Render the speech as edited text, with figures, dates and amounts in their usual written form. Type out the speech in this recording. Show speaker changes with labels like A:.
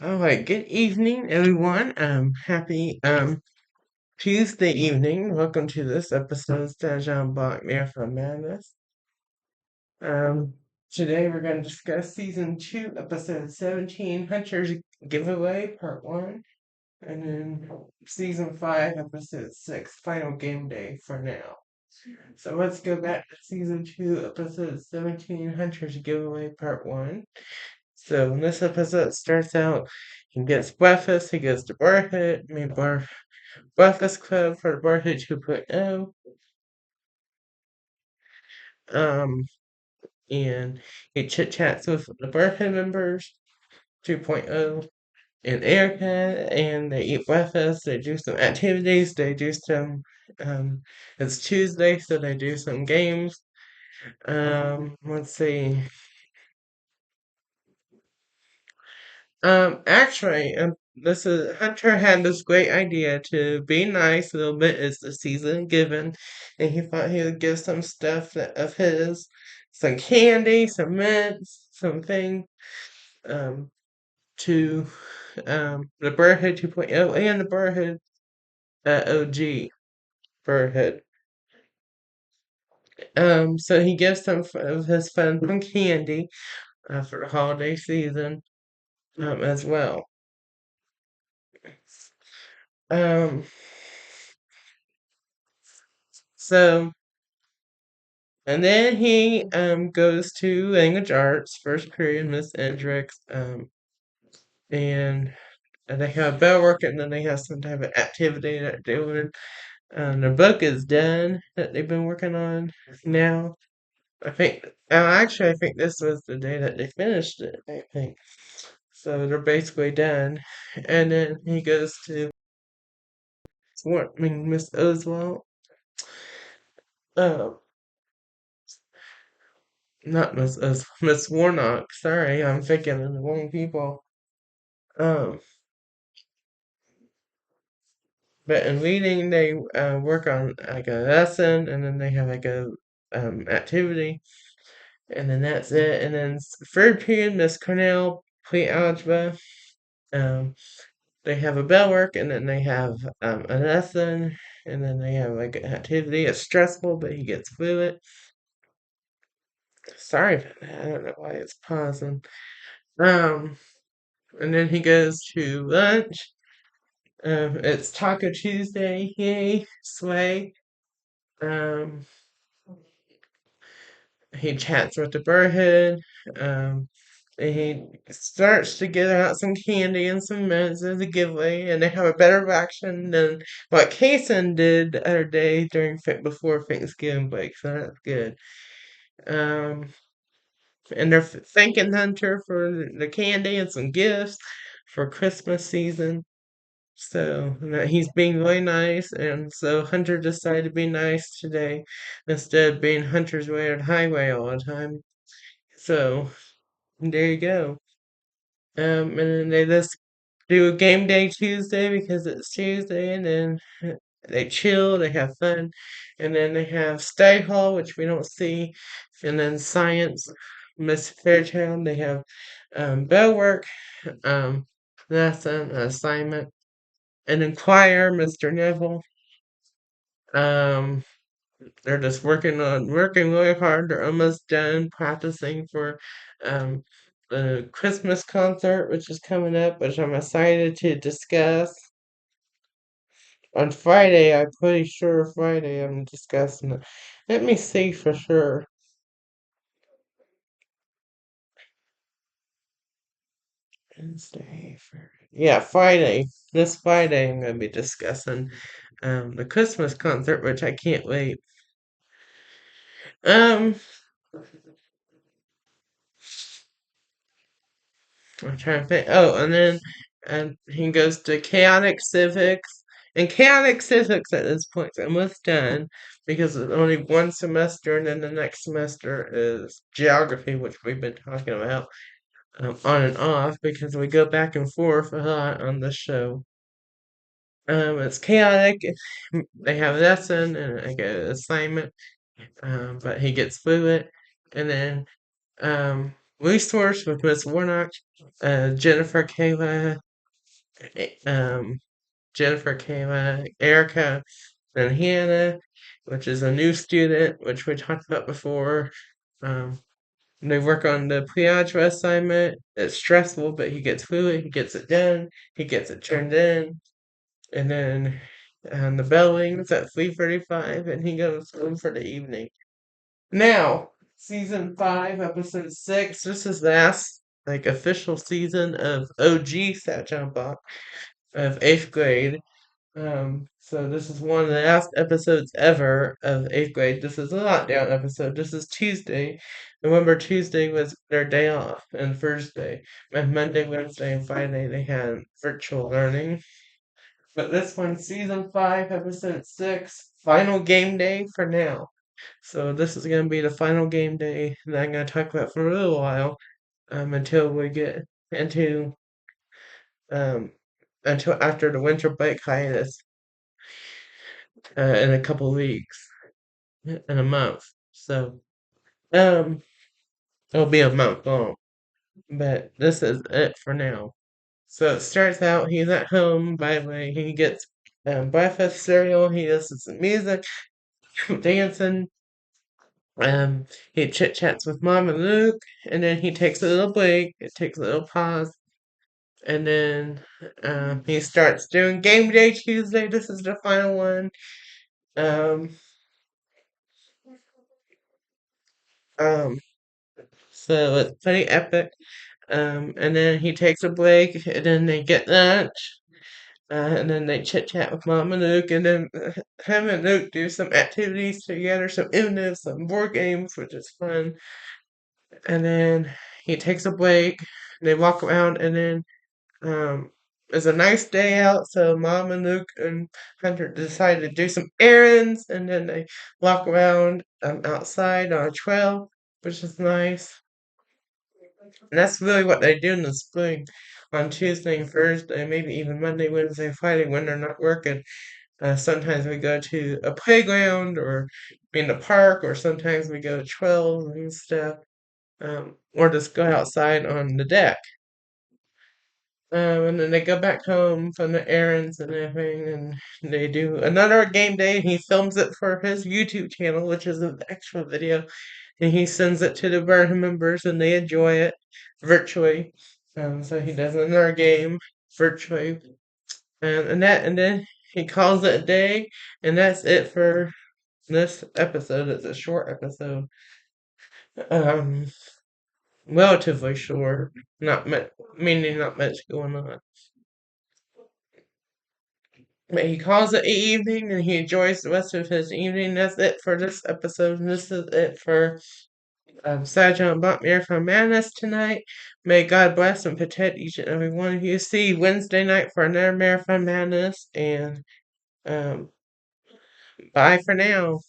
A: All right, good evening, everyone. Happy Tuesday evening. Welcome to this episode of Stajan Bachmere from Madness. Um, Today we're going to discuss season 2, episode 17, Hunter's Giveaway, part 1, and then season 5, episode 6, Final Game Day for now. So let's go back to season 2, episode 17, Hunter's Giveaway, part 1. So when this episode starts out, he gets breakfast, he goes to Brotherhood, Breakfast Club for Brotherhood 2.0, um, and he chit chats with the Brotherhood members 2.0 and Erica, and they eat breakfast, they do some activities, they do some, it's Tuesday, so they do some games. Let's see. This is Hunter had this great idea to be nice a little bit as the season given, and he thought he would give some stuff of his, some candy, some mints, something, um, to the Brotherhood 2.0 and the Brotherhood OG Brotherhood. So he gives some of his fun some candy for the holiday season as well. Um, so. And then he goes to language arts, first period, Miss Endricks, and, they have bell work and then they have some type of activity that they're doing. The book is done that they've been working on now. I think this was the day that they finished it, I think. So they're basically done. And then he goes to Miss Oswald. Uh, Not Miss Warnock. Sorry, I'm thinking of the wrong people. Um, But in reading, they work on like a lesson, and then they have like a activity, and then that's it. And then third period, Miss Cornell, pre-algebra. Um, they have a bell work, and then they have a lesson, and then they have like an activity. It's stressful, but he gets through it. Sorry about that. I don't know why it's pausing. Um, and then he goes to lunch. It's Taco Tuesday. Yay, sway. Um, he chats with the Brotherhood. Um, and he starts to give out some candy and some mints as a giveaway, and they have a better reaction than what Kason did the other day before Thanksgiving break. So that's good. Um, and they're thanking Hunter for the candy and some gifts for Christmas season. So that he's being really nice, and so Hunter decided to be nice today instead of being Hunter's way or the highway all the time. So there you go. And then they just do a game day Tuesday because it's Tuesday, and then they chill, they have fun, and then they have study hall, which we don't see, and then science, Miss Fairchild, they have bell work, um, lesson, assignment, and then choir, Mr. Neville. Um, they're just working really hard. They're almost done practicing for um, the Christmas concert, which is coming up, which I'm excited to discuss. On Friday, I'm pretty sure Friday I'm discussing it. Let me see for sure. Yeah, Friday. This Friday I'm gonna be discussing the Christmas concert, which I can't wait. Um I'm trying to think. Oh, and then he goes to chaotic civics. And chaotic civics at this point is almost done because it's only one semester, and then the next semester is geography, which we've been talking about on and off because we go back and forth a lot on the show. It's chaotic. They have a lesson and like an assignment, but he gets through it, and then Resource with Miss Warnock, Jennifer, Kayla, um, Erica, and Hannah, which is a new student, which we talked about before. Um, they work on the pre-algebra assignment. It's stressful, but he gets through it. He gets it done. He gets it turned in. And then the bell rings at 3:35, and he goes home for the evening. Now, season 5, episode 6. This is the last official season of OG Sat Jump Up of 8th grade. So this is one of the last episodes ever of 8th grade. This is a lockdown episode. This is Tuesday. Remember, Tuesday was their day off, and Thursday, and Monday, Wednesday, and Friday they had virtual learning. But this one, season 5, episode 6, final game day for now. So this is gonna be the final game day that I'm gonna talk about for a little while, until we get into um until after the winter break hiatus, in a couple weeks, in a month. So um it'll be a month long. But this is it for now. So it starts out, he's at home, by the way, he gets breakfast cereal, he listens to music, dancing, he chit chats with Mom and Luke, and then he takes a little break, it takes a little pause, and then he starts doing Game Day Tuesday. This is the final one. Um, um, so it's pretty epic. And then he takes a break, and then they get lunch, and then they chit chat with Mom and Luke, and then him and Luke do some activities together, some Uno, some board games, which is fun. And then he takes a break. They walk around, and then it's a nice day out, so Mom and Luke and Hunter decide to do some errands, and then they walk around outside on a trail, which is nice. And that's really what they do in the spring on Tuesday and Thursday, maybe even Monday, Wednesday, Friday when they're not working. Sometimes we go to a playground or in the park, or sometimes we go to trails and stuff, or just go outside on the deck. And then they go back home from the errands and everything, and they do another game day. He films it for his YouTube channel, which is an extra video, and he sends it to the Brotherhood members, and they enjoy it virtually. So he does another game virtually, and then he calls it a day, and that's it for this episode. It's a short episode, um, relatively short, not much, meaning not much going on. But he calls it evening, and he enjoys the rest of his evening. That's it for this episode. And this is it for Sajjan Bump Marathon Madness tonight. May God bless and protect each and every one of you. See you Wednesday night for another Marathon Madness. And um, bye for now.